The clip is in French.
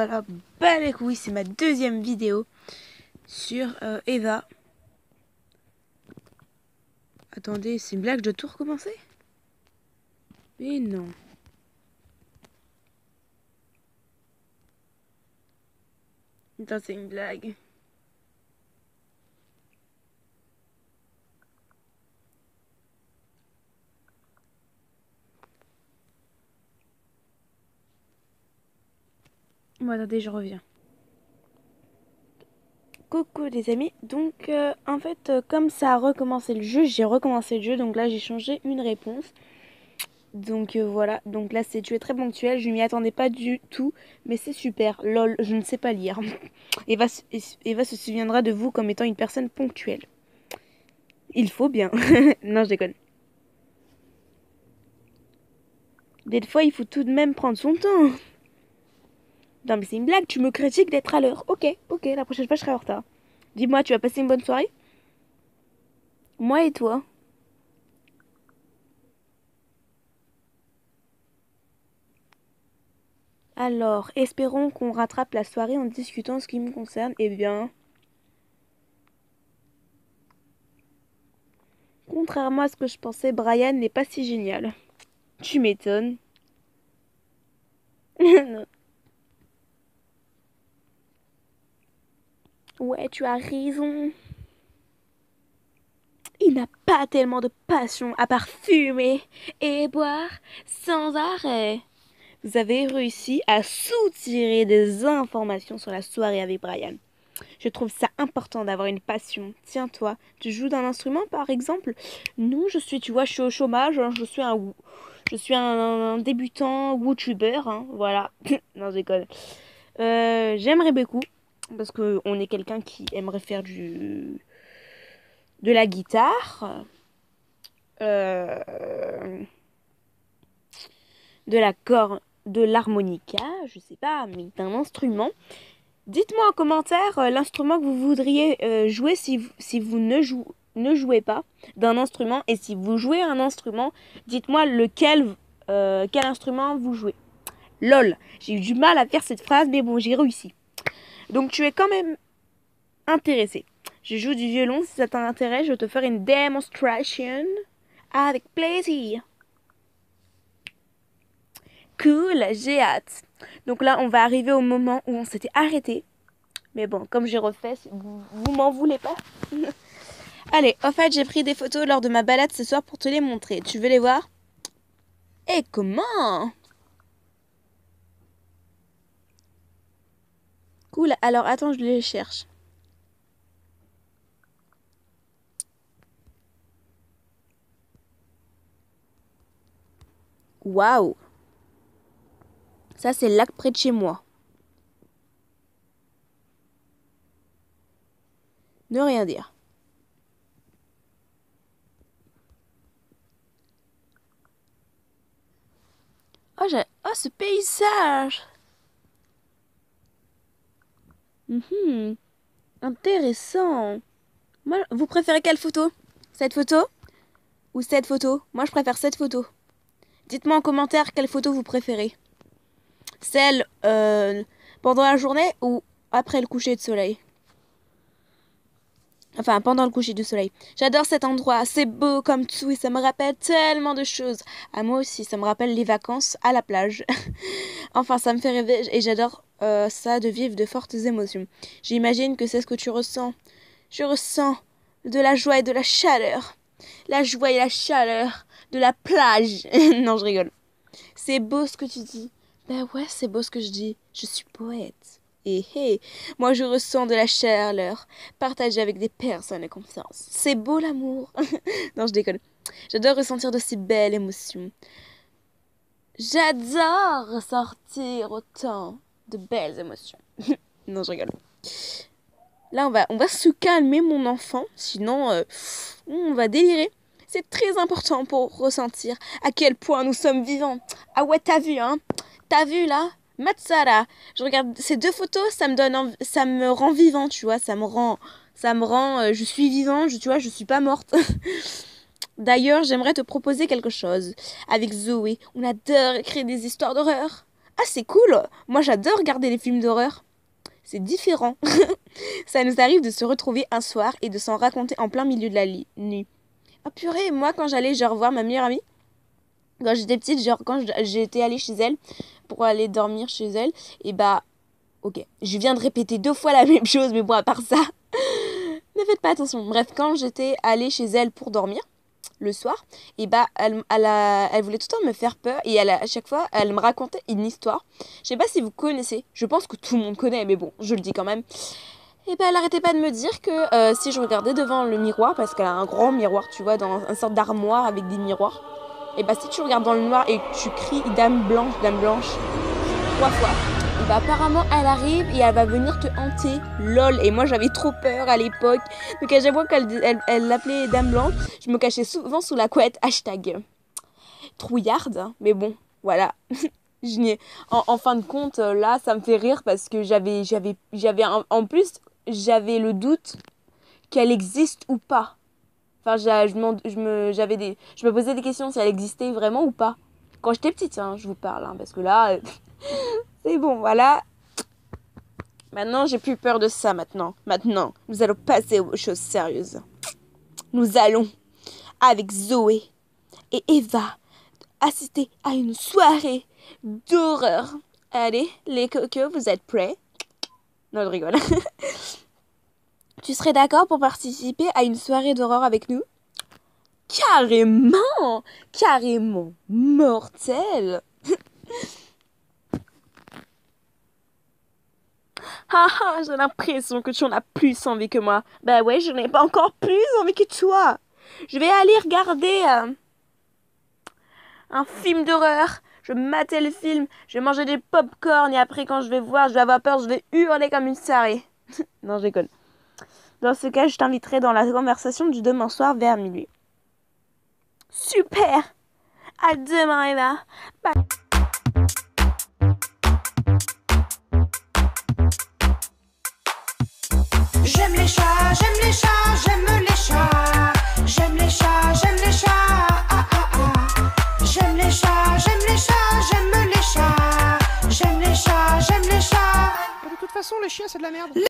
voilà, bah les couilles, c'est ma deuxième vidéo sur Eva. Attendez, c'est une blague, je dois tout recommencer? Mais non. Attends, c'est une blague. Bon, attendez, je reviens. Coucou les amis, donc en fait comme ça a recommencé le jeu, j'ai recommencé le jeu, donc là j'ai changé une réponse. Donc voilà, donc là c'est tu es très ponctuel, je m'y attendais pas du tout, mais c'est super, lol, je ne sais pas lire. Eva, Eva se souviendra de vous comme étant une personne ponctuelle. Il faut bien. Non, je déconne. Des fois il faut tout de même prendre son temps. Non mais c'est une blague, tu me critiques d'être à l'heure. Ok, ok, la prochaine fois je serai en retard. Dis-moi, tu vas passer une bonne soirée? Moi et toi? Alors, espérons qu'on rattrape la soirée en discutant ce qui me concerne. Eh bien, contrairement à ce que je pensais, Brian n'est pas si génial. Tu m'étonnes. Ouais, tu as raison. Il n'a pas tellement de passion à part fumer et boire sans arrêt. Vous avez réussi à soutirer des informations sur la soirée avec Brian. Je trouve ça important d'avoir une passion. Tiens, toi, tu joues d'un instrument par exemple? Non, tu vois, je suis au chômage, hein, je suis un débutant youtubeur, hein, voilà. Non, je déconne. J'aimerais beaucoup, parce qu'on est quelqu'un qui aimerait faire de la guitare, euh, de l'harmonica, je sais pas, mais d'un instrument. Dites-moi en commentaire l'instrument que vous voudriez jouer si vous ne jouez pas d'un instrument. Et si vous jouez un instrument, dites-moi quel instrument vous jouez. Lol, j'ai eu du mal à faire cette phrase, mais bon, j'ai réussi. Donc tu es quand même intéressé. Je joue du violon, si ça t'intéresse, je te ferai une demonstration avec plaisir. Cool, j'ai hâte. Donc là, on va arriver au moment où on s'était arrêté. Mais bon, comme j'ai refait, vous m'en voulez pas. Allez, en fait, j'ai pris des photos lors de ma balade ce soir pour te les montrer. Tu veux les voir? Et comment? Cool, alors attends, je les cherche. Waouh! Ça, c'est le lac près de chez moi. Ne rien dire. Oh, ce paysage! Intéressant. Moi, vous préférez quelle photo? Cette photo ou cette photo? Moi, je préfère cette photo. Dites-moi en commentaire quelle photo vous préférez. Celle pendant la journée ou après le coucher de soleil? Enfin, pendant le coucher du soleil. J'adore cet endroit, c'est beau comme tout et ça me rappelle tellement de choses. À moi aussi, ça me rappelle les vacances à la plage. Enfin, ça me fait rêver et j'adore ça de vivre de fortes émotions. J'imagine que c'est ce que tu ressens. Je ressens de la joie et de la chaleur. La joie et la chaleur de la plage. Non, je rigole. C'est beau ce que tu dis. Ben ouais, c'est beau ce que je dis. Je suis poète. Et hé, moi je ressens de la chaleur partagée avec des personnes de confiance. C'est beau l'amour. Non, je déconne. J'adore ressentir de si belles émotions. J'adore ressentir autant de belles émotions. Non, je rigole. Là, on va se calmer, mon enfant. Sinon, on va délirer. C'est très important pour ressentir à quel point nous sommes vivants. Ah ouais, t'as vu, hein? T'as vu, là? Matsara. Je regarde ces deux photos, ça me rend vivant, tu vois. Je suis vivant, tu vois, je suis pas morte. D'ailleurs, j'aimerais te proposer quelque chose. Avec Zoé, on adore écrire des histoires d'horreur. Ah, c'est cool. Moi, j'adore regarder les films d'horreur. C'est différent. Ça nous arrive de se retrouver un soir et de s'en raconter en plein milieu de la nuit. Ah purée, moi, quand j'allais genre voir ma meilleure amie, quand j'étais petite, genre quand j'étais allée chez elle pour aller dormir chez elle, et bah, ok, je viens de répéter 2 fois la même chose, mais bon, à part ça, ne faites pas attention. Bref, quand j'étais allée chez elle pour dormir, le soir, et bah elle voulait tout le temps me faire peur et à chaque fois elle me racontait une histoire. Je sais pas si vous connaissez, je pense que tout le monde connaît, mais bon, je le dis quand même. Et bah elle arrêtait pas de me dire que si je regardais devant le miroir, parce qu'elle a un grand miroir, tu vois, dans une sorte d'armoire avec des miroirs, et bah si tu regardes dans le noir et que tu cries dame blanche, 3 fois, et bah apparemment elle arrive et elle va venir te hanter. Lol. Et moi j'avais trop peur à l'époque. Donc à chaque fois qu'elle l'appelait Dame Blanche, je me cachais souvent sous la couette. Hashtag trouillarde. Mais bon, voilà. En fin de compte, là, ça me fait rire parce que en plus, j'avais le doute qu'elle existe ou pas. Enfin, je me posais des questions si elle existait vraiment ou pas. Quand j'étais petite, hein, je vous parle, hein, parce que là, c'est bon, voilà. Maintenant, j'ai plus peur de ça maintenant. Maintenant, nous allons passer aux choses sérieuses. Nous allons, avec Zoé et Eva, assister à une soirée d'horreur. Allez, les cocos, vous êtes prêts? Non, je rigole. Tu serais d'accord pour participer à une soirée d'horreur avec nous? Carrément! Carrément mortel! Haha, j'ai l'impression que tu en as plus envie que moi. Bah ouais, je n'ai pas encore plus envie que toi. Je vais aller regarder un film d'horreur. Je vais mater le film, je vais manger des pop-corn et après quand je vais voir, je vais avoir peur, je vais hurler comme une tarée. Non, je déconne. Dans ce cas, je t'inviterai dans la conversation du demain soir vers minuit. Super! À demain, Eva. Bye. J'aime les chats, j'aime les chats, j'aime les chats. J'aime les chats, j'aime les chats. Ah, ah, ah. J'aime les chats, j'aime les chats, j'aime les chats. J'aime les chats, j'aime les chats. De toute façon, les chiens, c'est de la merde.